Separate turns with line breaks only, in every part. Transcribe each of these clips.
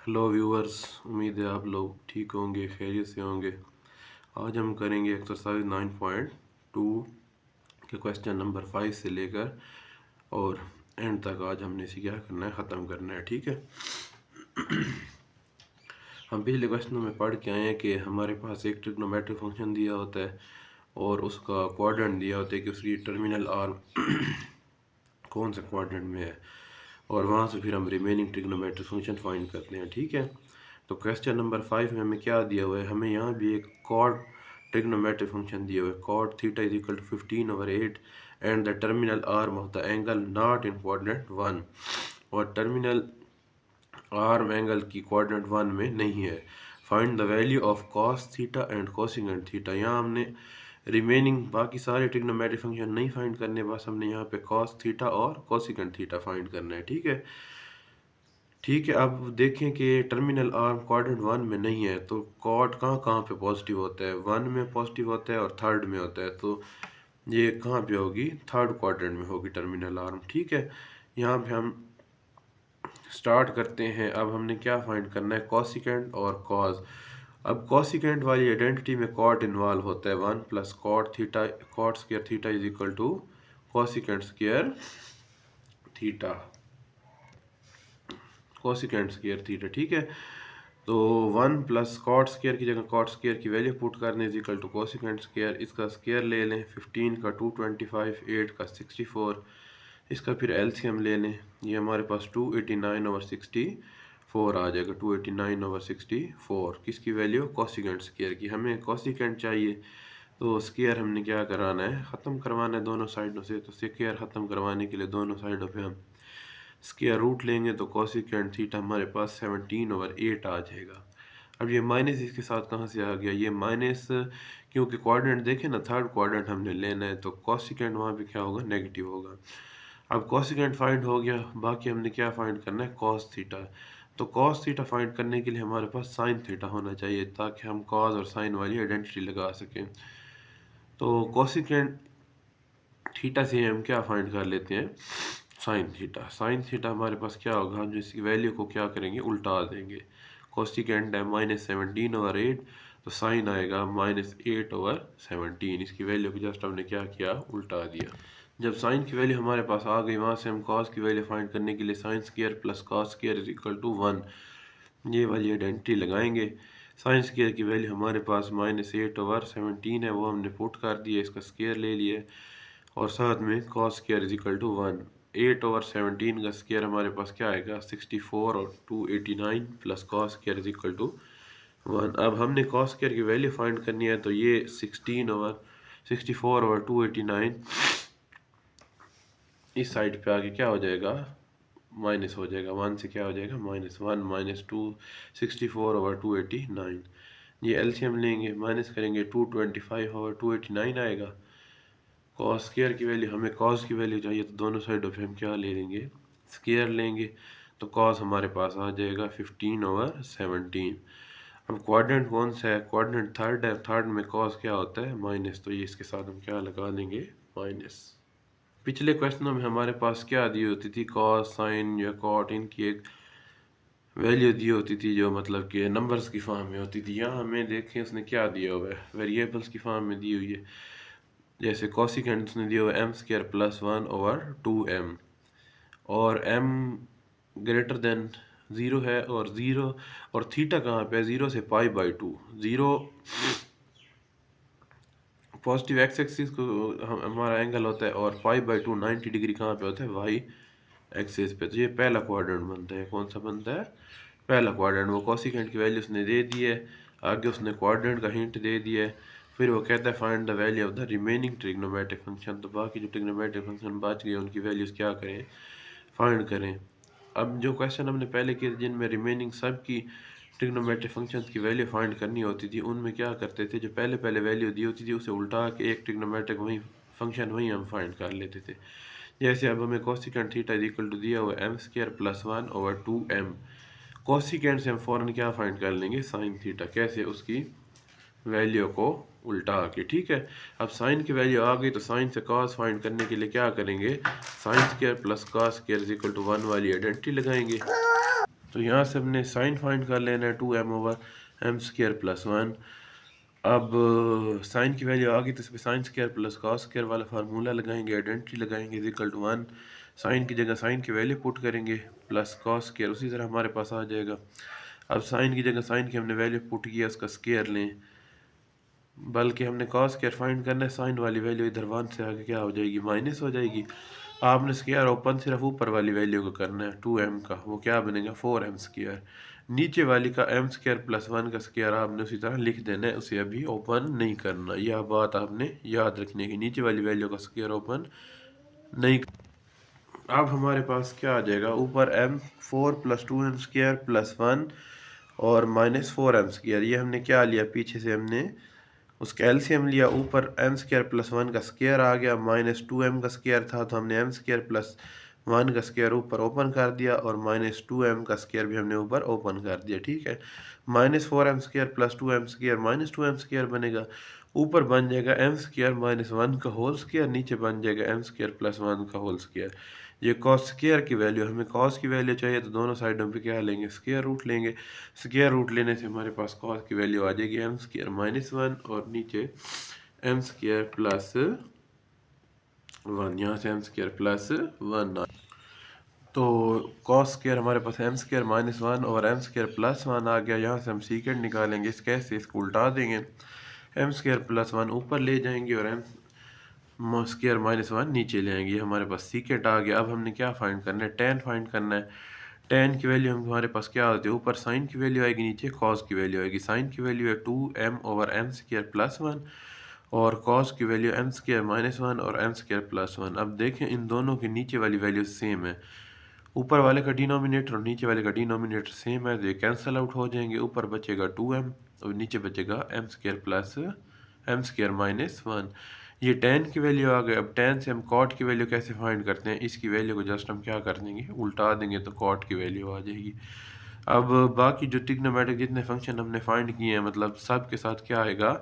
Hello viewers, उम्मीद है आप लोग ठीक होंगे, खैरियत से होंगे। आज हम करेंगे एक्सरसाइज 9.2 के क्वेश्चन नंबर 5 से लेकर और एंड तक। आज हमने इसे क्या करना है, ख़त्म करना है। ठीक है। हम पिछले क्वेश्चनों में पढ़ के आए हैं कि हमारे पास एक ट्रिग्नोमेट्रिक फंक्शन दिया होता है और उसका क्वाड्रेंट दिया होता है कि उसकी टर्मिनल आर्म कौन सा क्वाड्रेंट में है, और वहाँ से फिर हम रिमेनिंग ट्रिग्नोमेट्रिक फंक्शन फाइंड करते हैं। ठीक है। तो क्वेश्चन नंबर 5 में हमें क्या दिया हुआ है, हमें यहाँ भी एक कॉड ट्रिग्नोमेट्रिक फंक्शन दिया हुआ है, cot theta is equal to 15/8 and the terminal arm of the angle not in quadrant 1, और टर्मिनल आर्म एंगल की क्वाड्रेंट 1 में नहीं है। Find the value of cos theta and cosecant theta. यहाँ हमने रिमेनिंग बाकी सारे ट्रिग्नोमेट्रिक फंक्शन नहीं फाइंड करने, बस हमने यहाँ पे कॉस थीटा और कोसेकेंट थीटा फाइंड करना है। ठीक है। ठीक है। अब देखें कि टर्मिनल आर्म क्वाड्रेंट 1 में नहीं है, तो कॉड कहाँ कहाँ पे पॉजिटिव होता है, 1 में पॉजिटिव होता है और 3rd में होता है। तो ये कहाँ पे होगी, 3rd क्वाड्रेंट में होगी टर्मिनल आर्म। ठीक है। यहाँ पे हम स्टार्ट करते हैं। अब हमने क्या फाइंड करना है, कोसिकेंट और कॉज। अब कोसिकेंट वाली आइडेंटिटी में कॉट इन्वॉल्व होता है, 1 plus cot theta, cot square theta is equal to cosecant square theta, cosecant square theta. ठीक है। तो 1 प्लस कॉट स्क्वायर की जगह कॉट स्क्वायर की वैल्यू पुट करने is equal to cosecant square. इसका स्क्वायर ले लें, 15 का 225, 8 का 64। इसका फिर एलसीएम ले लें, ये हमारे पास 289/64 आ जाएगा। 289/64 किसकी वैल्यू, कोसिकेंट स्क्वायर की। हमें कोसिकेंट चाहिए, तो स्क्वायर हमने क्या कराना है, ख़त्म करवाना है दोनों साइडों से। तो स्क्वायर ख़त्म करवाने के लिए दोनों साइडों पे हम स्क्वायर रूट लेंगे, तो कोसिकेंट थीटा हमारे पास 17/8 आ जाएगा। अब ये माइनस इसके साथ कहाँ से आ गया, ये माइनस क्योंकि क्वाड्रेंट देखें ना, 3rd क्वाड्रेंट हमने लेना है, तो कोसिकेंट वहाँ पे क्या होगा, नेगेटिव होगा। अब कोसिकेंट फाइंड हो गया, बाकी हमने क्या फाइंड करना है, कॉस थीटा। तो कॉस थीटा फाइंड करने के लिए हमारे पास साइन थीटा होना चाहिए, ताकि हम कॉस और साइन वाली आइडेंटिटी लगा सकें। तो कोसिकेंट थीटा से हम क्या फाइंड कर लेते हैं, साइन थीटा। साइन थीटा हमारे पास क्या होगा, हम इसकी वैल्यू को क्या करेंगे, उल्टा देंगे। कोसिकेंट है -17/8, तो साइन आएगा -8/17। इसकी वैल्यू को जस्ट हमने क्या किया, उल्टा दिया। जब साइन की वैल्यू हमारे पास आ गई, वहाँ से हम कॉस की वैल्यू फाइंड करने के लिए sine square plus cos square is equal to 1, ये वाली आइडेंटिटी लगाएंगे। साइन स्क्वायर की वैल्यू हमारे पास -8/17 है, वो हमने पुट कर दिया, इसका स्क्वायर ले लिया, और साथ में cos square is equal to 1। 8/17 का स्क्वायर हमारे पास क्या आएगा, 64, और 289 plus cos square is equal to 1। अब हमने कॉस स्क्वायर की वैल्यू फाइंड करनी है, तो ये 64/289 इस साइड पे आके क्या हो जाएगा, माइनस हो जाएगा। 1 से क्या हो जाएगा, -1 -2, 64/289। ये एलसीएम लेंगे, माइनस करेंगे, 225/289 आएगा। कॉस स्क्वायर की वैल्यू, हमें कॉस की वैल्यू चाहिए, तो दोनों साइडों पे हम क्या ले लेंगे, स्क्वायर लेंगे। तो कॉस हमारे पास आ जाएगा 15/17। अब क्वाड्रेंट कौन सा है, क्वाड्रेंट 3rd है, 3rd में कॉस क्या होता है, माइनस, तो ये इसके साथ हम क्या लगा देंगे, माइनस। पिछले क्वेश्चनों में हमारे पास क्या दी होती थी, कॉस, साइन या कॉट, इनकी एक वैल्यू दी होती थी जो मतलब कि नंबर्स की फॉर्म में होती थी। यहाँ हमें देखें उसने क्या दिया हुआ है, वेरिएबल्स की फॉर्म में दी हुई है। जैसे कोसिकेंट ने दिया हुआ m² + 1/2m, और m ग्रेटर देन 0 है, और 0 और थीटा कहाँ पे है, 0 से π/2। 0 पॉजिटिव एक्स एक्सिस को हमारा एंगल होता है, और π/2 90 डिग्री कहाँ पे होता है, वाई एक्सिस पे। तो ये पहला क्वाड्रेंट बनता है, कौन सा बनता है, पहला क्वाड्रेंट। वो कोसिकेंट की वैल्यू उसने दे दी है, आगे उसने क्वाड्रेंट का हिंट दे दिया है, फिर वो कहता है find the value of the remaining trigonometric function. तो बाकी जो ट्रिग्नोमेट्रिक फंक्शन बच गए उनकी वैल्यूज क्या करें, फाइंड करें। अब जो क्वेश्चन हमने पहले किए जिनमें रिमेनिंग सब की ट्रिग्नोमेट्रिक फंक्शंस की वैल्यू फाइंड करनी होती थी, उनमें क्या करते थे, जो पहले पहले वैल्यू दी होती थी उसे उल्टा के एक ट्रिग्नोमेट्रिक वही फंक्शन वही हम फाइंड कर लेते थे। जैसे अब हमें cosecant theta is equal to दिया हुआ m² + 1/2m। कोसिकेंट से हम फ़ौरन क्या फाइंड कर लेंगे, साइन थीटा। कैसे, उसकी वैल्यू को उल्टा के। ठीक है। अब साइन की वैल्यू आ गई, तो साइन से कॉस फाइंड करने के लिए क्या करेंगे, sine square plus cos square is equal to 1 वाली आइडेंटिटी लगाएंगे। तो यहाँ से हमने साइन फाइंड कर लेना है 2m/m² + 1। अब साइन की वैल्यू आ गई तो इस पर sign square plus cos square वाला फार्मूला लगाएंगे, आइडेंटिटी लगाएंगे इक्वल टू 1। साइन की जगह साइन की वैल्यू पुट करेंगे प्लस कॉस स्क्वायर उसी तरह हमारे पास आ जाएगा। अब साइन की जगह साइन की हमने वैल्यू पुट किया, उसका स्क्वायर लें, बल्कि हमने कॉस स्क्वायर फाइंड करना है। साइन वाली वैल्यू इधर 1 से आगे क्या हो जाएगी, माइनस हो जाएगी। आपने स्क्वायर ओपन सिर्फ ऊपर वाली वैल्यू को करना है 2m का, वो क्या बनेगा 4m²। नीचे वाली का m² + 1 का स्क्वायर आपने उसी तरह लिख देना है, उसे अभी ओपन नहीं करना। यह बात आपने याद रखनी है कि नीचे वाली वैल्यू का स्क्वायर ओपन नहीं। अब हमारे पास क्या आ जाएगा, ऊपर m4 + 2m² + 1 और -4m²। ये हमने क्या लिया, पीछे से हमने उसका एलसीएम लिया। ऊपर m² + 1 का स्क्वायर आ गया, -2m का स्क्वायर था तो हमने m² + 1 का स्क्वायर ऊपर ओपन कर दिया और -2m का स्क्वायर भी हमने ऊपर ओपन कर दिया। ठीक है, -4m² + 2m² -2m² बनेगा। ऊपर बन जाएगा m² - 1 का होल स्क्वायर, नीचे बन जाएगा m² + 1 का होल स्क्वायर। ये कॉस स्क्वायर की वैल्यू, हमें कॉस की वैल्यू चाहिए तो दोनों साइडों पे क्या लेंगे, स्क्वायर रूट लेंगे। स्क्वायर रूट लेने से हमारे पास कॉस की वैल्यू आ जाएगी m² - 1 और नीचे m² + 1, यहाँ से m² + 1 तो कॉस स्क्वायर हमारे पास m² - 1 और m² + 1 आ गया। यहाँ से हम सीकेंड निकालेंगे, इस कैसे इसको उल्टा देंगे, m² + 1 ऊपर ले जाएंगे और m² - 1 नीचे ले आएंगे। हमारे पास सीकेंड आ गया। अब हमने क्या फाइंड करना है, tan फाइंड करना है। tan की वैल्यू हमारे पास क्या होती है, ऊपर साइन की वैल्यू आएगी, नीचे कॉस की वैल्यू आएगी। साइन की वैल्यू है 2m/m² + 1 और कॉस की वैल्यू m² - 1 और m² + 1। अब देखें इन दोनों के नीचे वाली वैल्यू सेम है, ऊपर वाले का डिनोमिनेटर और नीचे वाले का डिनोमिनेटर सेम है तो ये कैंसिल आउट हो जाएंगे। ऊपर बचेगा 2m और नीचे बचेगा m² + 1। ये tan की वैल्यू आ गई। अब tan से हम cot की वैल्यू कैसे फाइंड करते हैं, इसकी वैल्यू को जस्ट हम क्या कर देंगे, उल्टा देंगे तो cot की वैल्यू आ जाएगी। अब बाकी जो ट्रिग्नोमेट्रिक जितने फंक्शन हमने फाइंड किए हैं, मतलब सब के साथ क्या आएगा,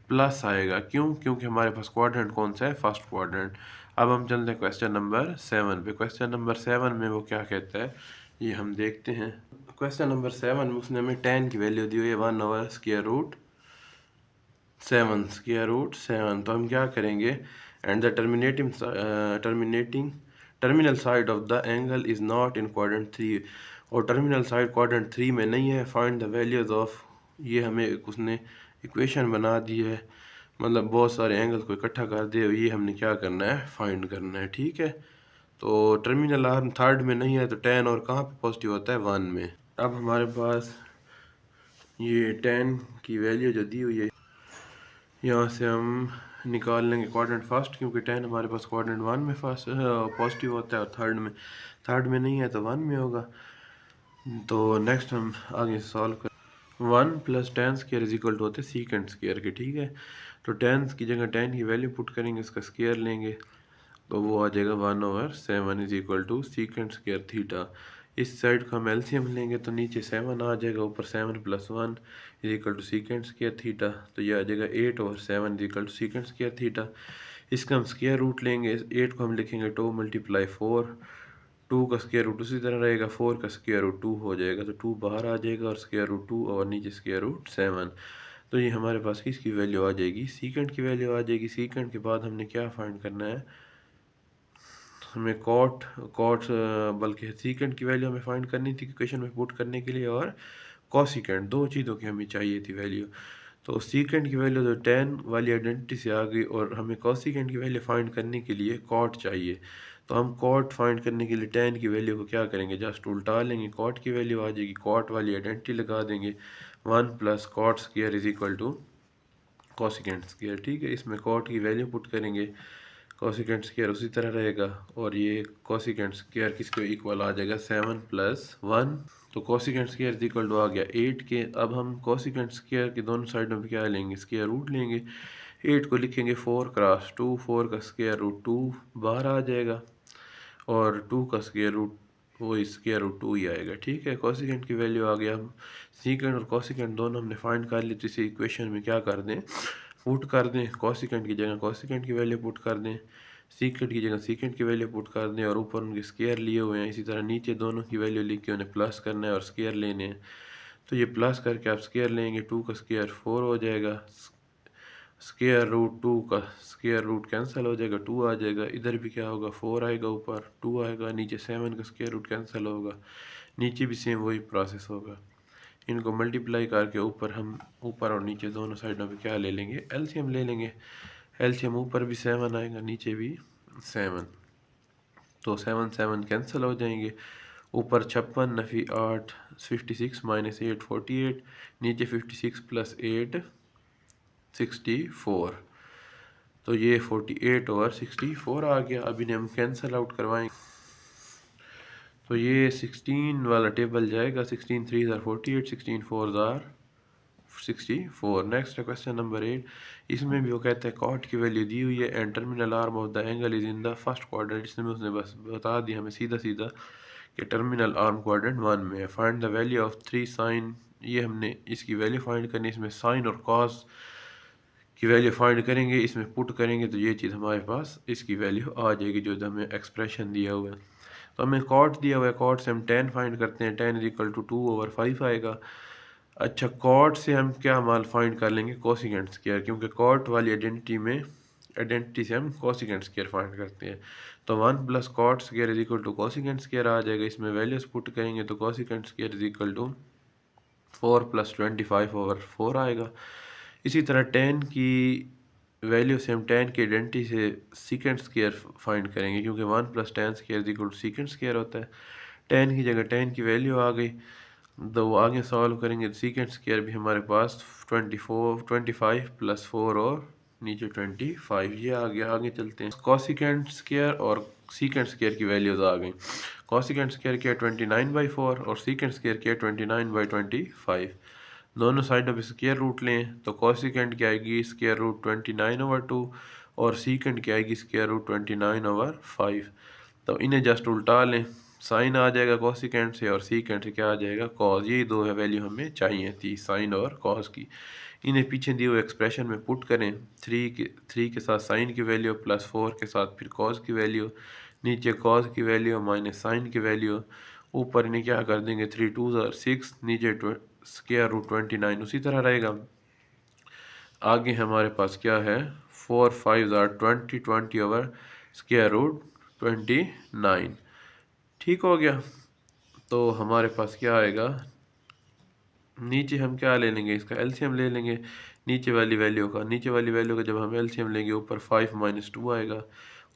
प्लस आएगा। क्यों, क्योंकि हमारे पास क्वाड्रेंट कौन सा है, फर्स्ट क्वाड्रेंट। अब हम चलते हैं क्वेश्चन नंबर 7 पे। क्वेश्चन नंबर 7 में वो क्या कहता है ये हम देखते हैं। क्वेश्चन नंबर 7 में उसने हमें tan की वैल्यू दी हुई है 1/√7। तो हम क्या करेंगे, and the terminal side of the angle is not in quadrant 3 और टर्मिनल साइड क्वाड्रेंट 3 में नहीं है। फाइंड द वैल्यूज ऑफ, ये हमें उसने इक्वेशन बना दी है, मतलब बहुत सारे एंगल को इकट्ठा कर दे, ये हमने क्या करना है, फाइंड करना है। ठीक है, तो टर्मिनल आर्म थर्ड में नहीं है तो tan और कहाँ पे पॉजिटिव होता है, 1 में। अब हमारे पास ये tan की वैल्यू जो दी हुई है, यहाँ से हम निकाल लेंगे क्वाड्रेंट फर्स्ट, क्योंकि tan हमारे पास क्वाड्रेंट 1 में फर्स्ट पॉजिटिव होता है और थर्ड में नहीं है तो 1 में होगा। तो नेक्स्ट हम आगे सॉल्व कर 1 + tan² होते हैं सीकेंड स्क्वायर के। ठीक है, तो tan की जगह tan की वैल्यू पुट करेंगे, उसका स्क्वायर लेंगे तो वो आ जाएगा 1/7 = sec² थीटा। इस साइड का हम एलसीएम लेंगे तो नीचे 7 आ जाएगा, ऊपर 7 + 1 = sec² थीटा, तो ये आ जाएगा 8/7 = sec² थीटा। इसका हम स्क्वायर रूट लेंगे, 8 को हम लिखेंगे 2 × 4, 2 का स्क्वायर रूट उसी तरह रहेगा, 4 का स्क्वायर रूट 2 हो जाएगा, तो 2 बाहर आ जाएगा और स्क्वायर रूट 2 और नीचे स्क्वायर रूट 7। तो ये हमारे पास किसकी वैल्यू आ जाएगी, सीकेंड की वैल्यू आ जाएगी। सीकेंड के बाद हमने क्या फाइंड करना है, हमें कॉट बल्कि सीकेंड की वैल्यू हमें फाइंड करनी थी इक्वेशन में पुट करने के लिए, और कॉसिकेंड, दो चीज़ों की हमें चाहिए थी वैल्यू। तो सीकेंड की वैल्यू तो tan वाली आइडेंटिटी से आ गई और हमें कॉसिकेंड की वैल्यू फाइंड करने के लिए कॉट चाहिए। तो हम कॉट फाइंड करने के लिए tan की वैल्यू को क्या करेंगे, जस्ट उल्टा लेंगे, कॉट की वैल्यू आ जाएगी, कॉट वाली आइडेंटिटी लगा देंगे, 1 + cot² = कॉसिकेंड स्क्वायर। ठीक है, इसमें कॉट की वैल्यू पुट करेंगे, कॉसिकेंड स्क्वायर उसी तरह रहेगा और ये कॉसिकेंड स्क्वायर किसके इक्वल आ जाएगा, 7 + 1। तो कॉसिकेंड स्क्वायर इक्वल टू आ गया 8 के। अब हम कॉसिकेंड स्क्वायर के दोनों साइडों पे क्या लेंगे, स्क्वायर रूट लेंगे। 8 को लिखेंगे 4 × 2, 4 का स्क्वायर रूट 2 बाहर आ जाएगा और 2 का स्क्वायर रूट वही स्क्वायर रूट 2 ही आएगा। ठीक है, कॉसिकेंड की वैल्यू आ गया। हम सीकेंड और कॉसिकेंड दोनों हमने फाइंड कर ली, तो इसे इक्वेशन में क्या कर दें, पुट कर दें, कॉसिकेंड की जगह कॉसिकेंड की वैल्यू पुट कर दें, सीकेंट की जगह सीकेंट की वैल्यू पुट कर दें और ऊपर उनके स्केयर लिए हुए हैं। इसी तरह नीचे दोनों की वैल्यू लिख के उन्हें प्लस करना है और स्केयर लेने हैं। तो ये प्लस करके आप स्केयर लेंगे, 2 का स्केयर 4 हो जाएगा, स्केयर रूट 2 का स्केयर रूट कैंसिल हो जाएगा, 2 आ जाएगा। इधर भी क्या होगा, 4 आएगा, ऊपर 2 आएगा, नीचे 7 का स्केयर रूट कैंसिल होगा, नीचे भी सेम वही प्रोसेस होगा। इनको मल्टीप्लाई करके ऊपर हम ऊपर और नीचे दोनों साइडों पे क्या ले लेंगे, एलसीएम ले लेंगे। एलसीएम ऊपर भी 7 आएगा, नीचे भी 7, तो 7 7 कैंसिल हो जाएंगे। ऊपर 56 नफी 8, 56 माइनस 8 48, नीचे 56 प्लस 8 64, तो ये 48 और 64 आ गया। अब इन्हें हम कैंसिल आउट करवाएंगे, तो ये 16 वाला टेबल जाएगा, 16 3 ज़ार 48, 16 4 ज़ार 64। नेक्स्ट है क्वेश्चन नंबर 8। इसमें भी वो कहता है कॉट की वैल्यू दी हुई है and terminal arm of the angle is in the first quadrant. इसमें उसने बस बता दिया हमें सीधा सीधा कि टर्मिनल आर्म क्वाड्रेंट 1 में है। Find the value of 3 sine, ये हमने इसकी वैल्यू फाइंड करनी है। इसमें साइन और कॉस की वैल्यू फाइंड करेंगे, इसमें पुट करेंगे तो ये चीज़ हमारे पास इसकी वैल्यू आ जाएगी जो हमें एक्सप्रेशन दिया हुआ है। तो हमें कॉट दिया हुआ है, कॉट से हम टेन फाइंड करते हैं, 10 इज इक्वल टू 2/5 आएगा। अच्छा, कॉट से हम क्या माल फाइंड कर लेंगे, कोसिकेंट स्क्वायर, क्योंकि कॉट वाली आइडेंटिटी से हम कोसिकेंट स्क्वायर फाइंड करते हैं। तो 1 plus cot square is equal to cosecant square आ जाएगा। इसमें वैल्यूज पुट करेंगे तो cosecant square is equal to 4 plus 25/4 आएगा। इसी तरह 10 की वैल्यू से हम 10 की आइडेंटिटी से सीकेंट स्क्वायर फाइंड करेंगे, क्योंकि 1 plus 10 square is equal to secant square होता है। 10 की जगह 10 की वैल्यू आ गई, तो वो आगे सॉल्व करेंगे तो सीकेंट स्क्वायर भी हमारे पास 25 प्लस 4 और नीचे 25 ये आ गया। आगे चलते हैं, कॉसिकेंट स्क्वायर और सीकेंट स्क्वायर की वैल्यूज आ गई। कॉसिकेंट स्क्वायर किया 29/4 और सीकेंट स्क्वायर किया 29/25। दोनों साइडों पे स्क्वायर रूट लें तो कॉसिकेंट की आएगी स्क्वायर रूट 29/2 और सीकेंट की आएगी स्क्वायर रूट 29/5। तो इन्हें जस्ट उल्टा लें, साइन आ जाएगा कॉसिकेंट से और सीकेंट से क्या आ जाएगा, कॉस। ये दो है वैल्यू हमें चाहिए थी, साइन और कॉस की। इन्हें पीछे दिए हुए एक्सप्रेशन में पुट करें, 3 के साथ साइन की वैल्यू प्लस 4 के साथ फिर कॉस की वैल्यू, नीचे कॉस की वैल्यू माइनस साइन की वैल्यू, ऊपर इन्हें क्या कर देंगे 3 2 ज़ार 6, नीचे स्क्वायर रूट 29 उसी तरह रहेगा। आगे हमारे पास क्या है, 4 5 ज़ार 20, 20 ओवर स्क्वायर रूट 29, ठीक हो गया। तो हमारे पास क्या आएगा, नीचे हम क्या ले लेंगे, इसका एलसीएम ले लेंगे नीचे वाली वैल्यू का जब हम एलसीएम लेंगे ऊपर 5 माइनस 2 आएगा,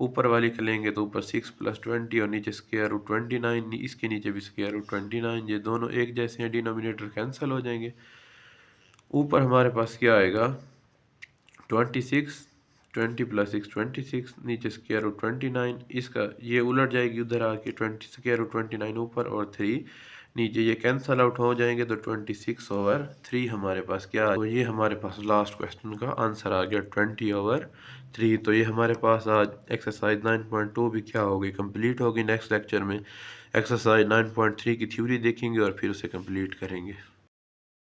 ऊपर वाली का लेंगे तो ऊपर 6 प्लस 20 और नीचे स्क्वायर रूट 29, इसके नीचे भी स्क्वायर रूट 29, ये दोनों एक जैसे हैं, डिनोमिनेटर कैंसिल हो जाएंगे। ऊपर हमारे पास क्या आएगा 26, 20 प्लस 6 26, नीचे स्क्वायर रूट 29, इसका ये उलट जाएगी उधर आके 20 स्क्वायर रूट 29 ऊपर और 3 नीचे, ये कैंसल आउट हो जाएंगे तो 26/3 हमारे पास क्या, तो ये हमारे पास लास्ट क्वेश्चन का आंसर आ गया 20/3। तो ये हमारे पास आज एक्सरसाइज 9.2 भी क्या होगी, कंप्लीट होगी। नेक्स्ट लेक्चर में एक्सरसाइज 9.3 की थ्योरी देखेंगे और फिर उसे कंप्लीट करेंगे।